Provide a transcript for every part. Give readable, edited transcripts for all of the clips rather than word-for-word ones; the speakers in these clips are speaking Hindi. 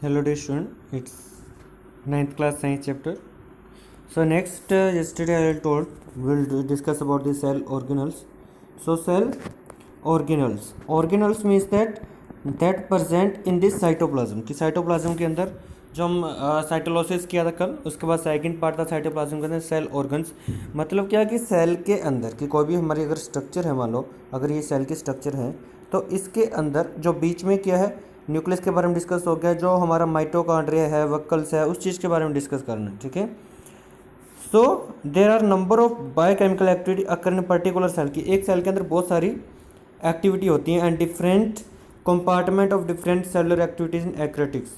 Hello dear student, it's ninth class science chapter. So next yesterday I told discuss about the cell organelles. So cell organelles means that present in this cytoplasm कि cytoplasm के अंदर जो हम साइटोलोसिस किया था कल, उसके बाद सेकंड पार्ट था साइटोप्लाज्म के अंदर सेल ऑर्गन्स। मतलब क्या कि सेल के अंदर कि कोई भी हमारी अगर स्ट्रक्चर है, मान लो अगर ये सेल की स्ट्रक्चर है तो इसके अंदर जो बीच में क्या है, न्यूक्लियस के बारे में डिस्कस हो गया, जो हमारा माइटोकॉन्ड्रिया है, वक्कल्स है, उस चीज़ के बारे में डिस्कस करना है। ठीक है। So there are number of biochemical activity occur in particular cell की एक सेल के अंदर बहुत सारी एक्टिविटी होती हैं and different compartment of different cellular activities in eukaryotics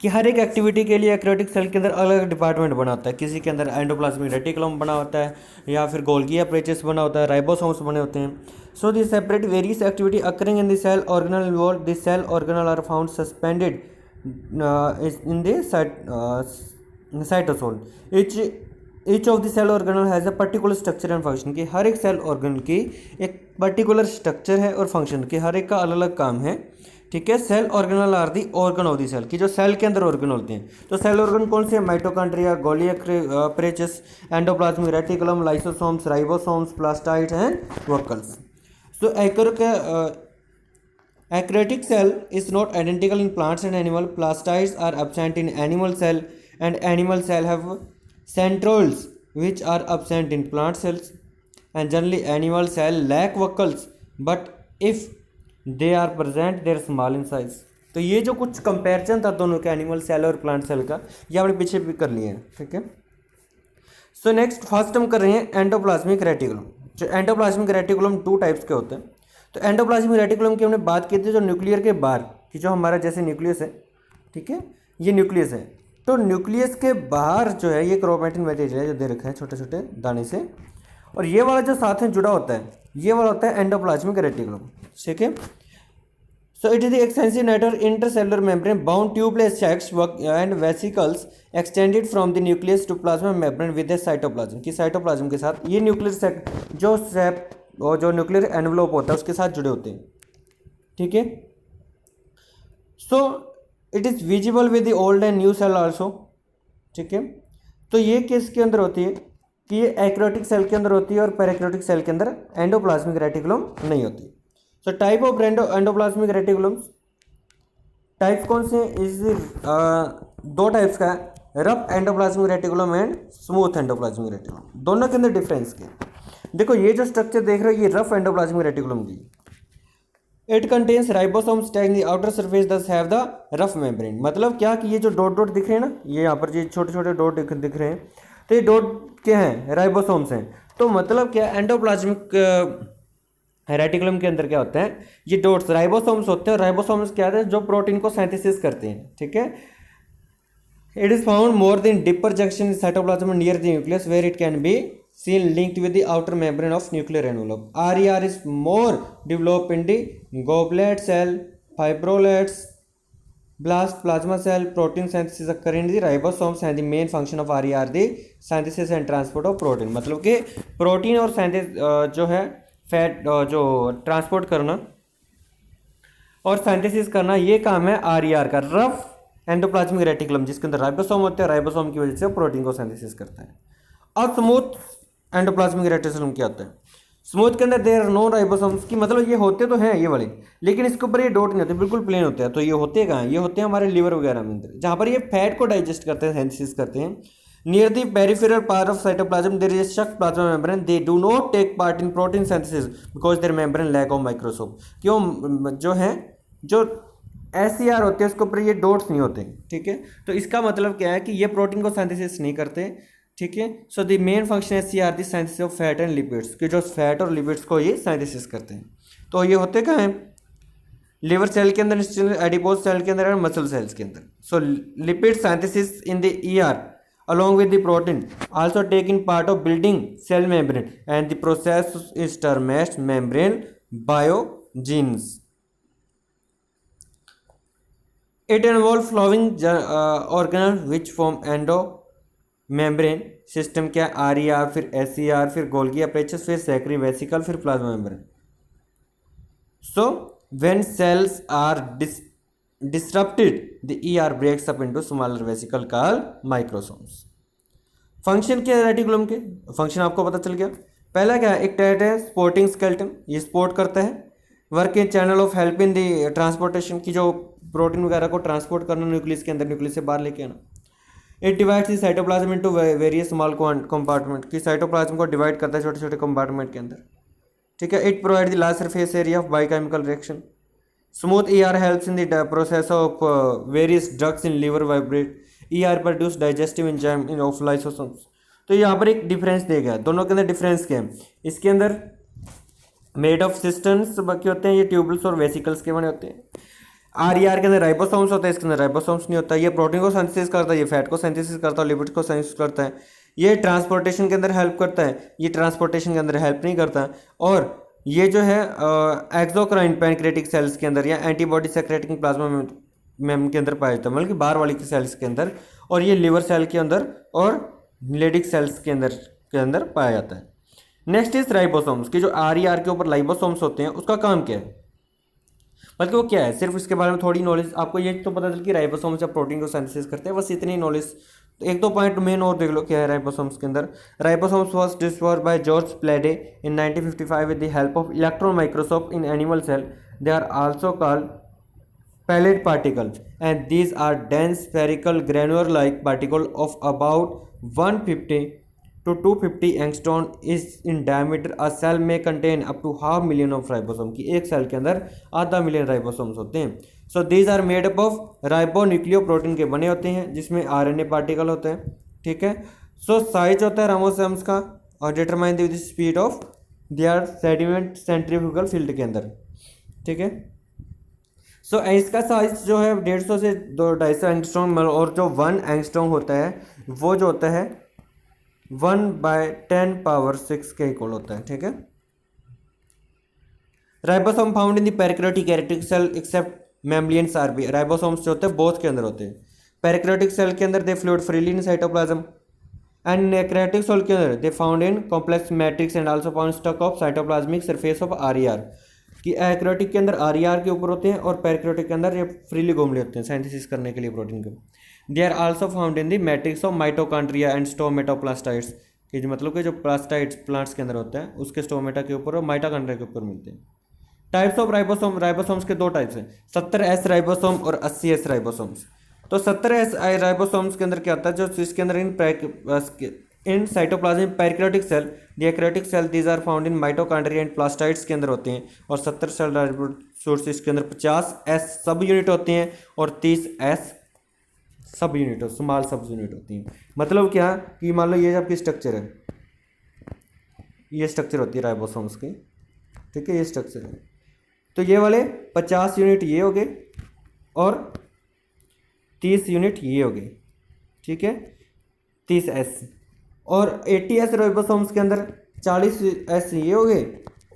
कि हर एक एक्टिविटी के लिए एक्रेटिक सेल के अंदर अलग अलग डिपार्टमेंट बना होता है। किसी के अंदर एंडोप्लाज्मिक रेटिकुलम बना होता है या फिर गोल्गी एपरेचस बना होता है, राइबोसोम्स बने होते हैं। So this separate various activity occurring in the cell organelle involve this cell organelle are found suspended in the cytosol. Each of the cell organelle has a particular structure and function कि हर एक सेल ऑर्गन की एक पर्टिकुलर स्ट्रक्चर है और फंक्शन की हर एक का अलग अलग काम है। ठीक है। Cell organelle are the organ of the cell की जो सेल के अंदर ऑर्गन होते हैं। तो सेल ऑर्गन कौन से हैं? Mitochondria, Golgi apparatus, endoplasmic reticulum, lysosomes, ribosomes, plastid and vacuoles. So Eukaryotic cell is not identical in plants and animal. Plastids are absent in animal cell and animal cell have centrioles which are absent in plant cells, and generally animal cell lack vacuoles but if they are present they are small in size. तो ये जो कुछ कंपैरिजन था दोनों के एनिमल सेल और प्लांट सेल का, ये आपने पीछे भी कर लिए हैं। ठीक है। सो नेक्स्ट फर्स्ट हम कर रहे हैं एंडोप्लाज्मिक रेटिकुलम। जो एंडोप्लाज्मिक रेटिकुलम टू टाइप्स के होते हैं। तो एंडोप्लाज्मिक रेटिकुलम की हमने बात की थी जो न्यूक्लियर के बाहर कि जो हमारा जैसे न्यूक्लियस है, ठीक है, ये न्यूक्लियस है। तो न्यूक्लियस के बाहर जो है ये क्रोमैटिन मटेरियल है जो दे रखा है छोटे छोटे दाने से, और ये वाला जो साथ में जुड़ा होता है ये वाला होता है एंडोप्लाज्मिक रेटिकुलम। ठीक है। So it is the extensive network intercellular membrane bound tubeless sacs and vesicles extended from the nucleus to plasma membrane with the cytoplasm कि साइटोप्लाज्म के साथ ये न्यूक्लियर सेक जो सेप और जो न्यूक्लियर एनवलप होता है उसके साथ जुड़े होते हैं। ठीक है। So it is visible with the old and new cell also. ठीक है। तो ये किसके अंदर होती है कि ये एक्रोटिक सेल के अंदर होती है और पैराक्रोटिक सेल के अंदर एंडोप्लाज्मिक रेटिकुलम नहीं होती। So type of endoplasmic reticulums types कौन से हैं? इस दो टाइप्स का है, rough endoplasmic reticulum and smooth endoplasmic reticulum. दोनों के अंदर डिफरेंस क्या है? देखो ये जो स्ट्रक्चर देख रहे हो ये रफ एंडोप्लाज्मिक रेटिकुलम की। It contains ribosomes tag the outer surface दस हैव द रफ मेम्ब्रेन। मतलब क्या कि ये जो डॉट डॉट दिख रहे हैं ना, ये यहाँ पर ये छोटे छोटे डॉट दिख रहे हैं, तो ये डॉट क्या हैं? राइबोसोम्स हैं। तो मतलब क्या एंडोप्लाज्मिक रेटिकुलम के अंदर क्या होता है? ये डॉट्स राइबोसोम्स होते हैं। राइबोसोम्स क्या है? जो प्रोटीन को सिंथेसिस करते हैं। ठीक है। It is found more than deeper junction in cytoplasm near the nucleus where it can be seen linked with the outer membrane of nuclear envelope. RER is more developed in the goblet cell, fibroblasts, blast plasma cell. Protein synthesis occur in the ribosomes and the main function of RER the synthesis and transport of protein. मतलब कि प्रोटीन और जो है फैट जो ट्रांसपोर्ट करना और सिंथेसिस करना ये काम है RER का। रफ एंडोप्लाज्मिक रेटिकुलम जिसके अंदर राइबोसोम होते हैं, राइबोसोम की वजह से प्रोटीन को सिंथेसिस करता है। और स्मूथ एंडोप्लाज्मिक रेटिकुलम क्या होता है? स्मूथ के अंदर देयर नो राइबोसोम्स की मतलब ये होते तो हैं ये वाले, लेकिन इसके ऊपर ये डॉट नहीं होते, बिल्कुल प्लेन होते हैं। तो ये होते कहाँ हैं? ये होते हैं हमारे लिवर वगैरह में अंदर, जहाँ पर ये फैट को डाइजेस्ट करते हैं, सिंथेसिस करते हैं। Near the peripheral part of cytoplasm there is such plasma membrane. They do not take part in protein synthesis because their membrane lack of microscope. क्यों? जो है जो SCR होते हैं उसके ऊपर ये डॉट्स नहीं होते। ठीक है। तो इसका मतलब क्या है कि ये प्रोटीन को सिंथेसिस नहीं करते। ठीक है। So the main function SCR the synthesis of fat and lipids कि जो फैट और लिपिड्स को ये सिंथेसिस करते हैं। तो ये होते कहाँ हैं? लिवर सेल के अंदर, एडिपोज सेल के अंदर और मसल सेल्स के अंदर। So lipid synthesis in the ER along with the protein also take in part of building cell membrane and the process is termed as membrane biogenes. It involves flowing organelles which form endomembrane system क्या? RER, फिर SCR, फिर गोल्गी एपरेचस, फिर सेक्री वेसिकल, फिर plasma membrane. So when cells are disrupted, the ER breaks up into smaller vesicle called microsomes. Function क्या है रेटिकुलम के? फंक्शन आपको पता चल गया। पहला क्या है, एक टैट है स्पोर्टिंग स्केलेटन, ये स्पोर्ट करता है। Work in channel of help in the transportation, की जो प्रोटीन वगैरह को ट्रांसपोर्ट करना न्यूक्लियस के अंदर, न्यूक्लियस से बाहर लेके आना। It divides the cytoplasm into various small compartment, की साइटोप्लाज्म को डिवाइड करता है छोटे छोटे कंपार्टमेंट के अंदर, ठीक है। It provide the large surface area of biochemical reaction. Smooth ER helps in the process of various drugs in liver vibrate. ER produce digestive enzyme in of lysosomes. तो यहाँ पर एक डिफरेंस दे गया, दोनों के अंदर डिफरेंस क्या है। इसके अंदर मेड ऑफ सिस्टम्स बाकी होते हैं, ये ट्यूबल्स और वेसिकल्स के बने होते हैं। RER के अंदर राइबोसोम्स होता है, इसके अंदर राइबोसोम्स नहीं होता। ये प्रोटीन को सिंथेसिस करता है, ये फैट को सिंथेसिस करता है, लिपिड को सिंथेसिस करता है। ये ट्रांसपोर्टेशन के अंदर हेल्प करता है, ये ट्रांसपोर्टेशन के अंदर हेल्प नहीं करता। और ये जो है एक्सोक्राइन पैनक्रेटिक सेल्स के अंदर या एंटीबॉडी सेक्रेटिंग प्लाज्मा मेम के अंदर पाया जाता है, मतलब कि बाहर वाली के सेल्स के अंदर, और ये लिवर सेल के अंदर और लेडिक सेल्स के अंदर पाया जाता है। नेक्स्ट इज राइबोसोम्स, की जो RER के ऊपर लाइबोसोम्स होते हैं, उसका काम क्या है, बल्कि वो क्या है, सिर्फ इसके बारे में थोड़ी नॉलेज आपको ये तो पता चल कि राइबोसोम्स जब प्रोटीन को सिंथेसिस करते हैं, बस इतनी नॉलेज। तो एक दो पॉइंट मेन और देख लो क्या है राइबोसोम्स के अंदर। Ribosomes was discovered by George Palade in 1955 with the help of electron microscope in animal cell. They are also called pellet particle, and these are dense spherical granular like particle of about 150 to 250 angstrom is in diameter. A cell may contain up to 500,000 of ribosome, कि एक सेल के अंदर 500,000 राइबोसोम्स होते हैं। So these are made up of ribonucleoprotein के बने होते हैं, जिसमें RNA पार्टिकल होते हैं, ठीक है। सो साइज होता है राइबोसोम्स का, और determine the speed of their sediment centrifugal field के अंदर, ठीक है। सो इसका साइज जो है 150 से 250 एंगस्ट्रॉम, और जो 1 एंगस्ट्रॉम होता है वो जो होता है 1/10⁶ के इक्वल होता है, ठीक है। Ribosome found in the prokaryotic eukaryotic cell except mammalian RB. Ribosomes जो होते हैं बोथ के अंदर होते हैं। पेरिक्रोटिक सेल के अंदर they fluid freely in cytoplasm, and eukaryotic cell के अंदर they found in complex matrix and also found stuck of cytoplasmic surface of RER, कि एक्रोटिक के अंदर RER के ऊपर होते हैं, और पेरिक्रोटिक के अंदर ये फ्रीली घूमले होते हैं सिंथेसिस करने के लिए प्रोटीन को। They are also found in the matrix of mitochondria and stomatoplastids, कि जो मतलब कि जो प्लास्टाइड्स प्लांट्स के अंदर होता है उसके स्टोमेटा के ऊपर और माइटोकॉन्ड्रिया के ऊपर मिलते हैं। टाइप्स ऑफ राइबोसोम, राइबोसोम्स के दो टाइप्स हैं, 70S राइबोसोम और 80S राइबोसोम्स। तो 70S राइबोसोम्स के अंदर क्या होता है, जो इसके अंदर in cytoplasmic prokaryotic cell, the eukaryotic cell, these are found in mitochondria and plastids के अंदर होते हैं। और 70 सेल राइबोसोम्स इसके अंदर 50S सब यूनिट होते हैं और 30S सब यूनिट स्मॉल सब यूनिट होती हैं। मतलब क्या कि मान लो ये आपकी स्ट्रक्चर है, ये स्ट्रक्चर होती है राइबोसोम्स की, ठीक है, ये स्ट्रक्चर है। तो ये वाले 50 यूनिट ये हो गए और 30 यूनिट ये हो गए, ठीक है, 30S। और 80S राइबोसोम्स के अंदर 40S ये हो गए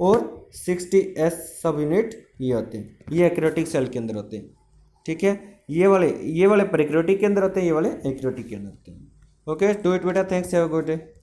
और 60S सब यूनिट ये होते हैं, ये एक्रोटिक सेल के अंदर होते हैं, ठीक है। ये वाले पेरिक्रोटिक के अंदर होते हैं, ये वाले एक्रोटिक के अंदर होते हैं। ओके, डू इट बेटा, thanks, have a good day.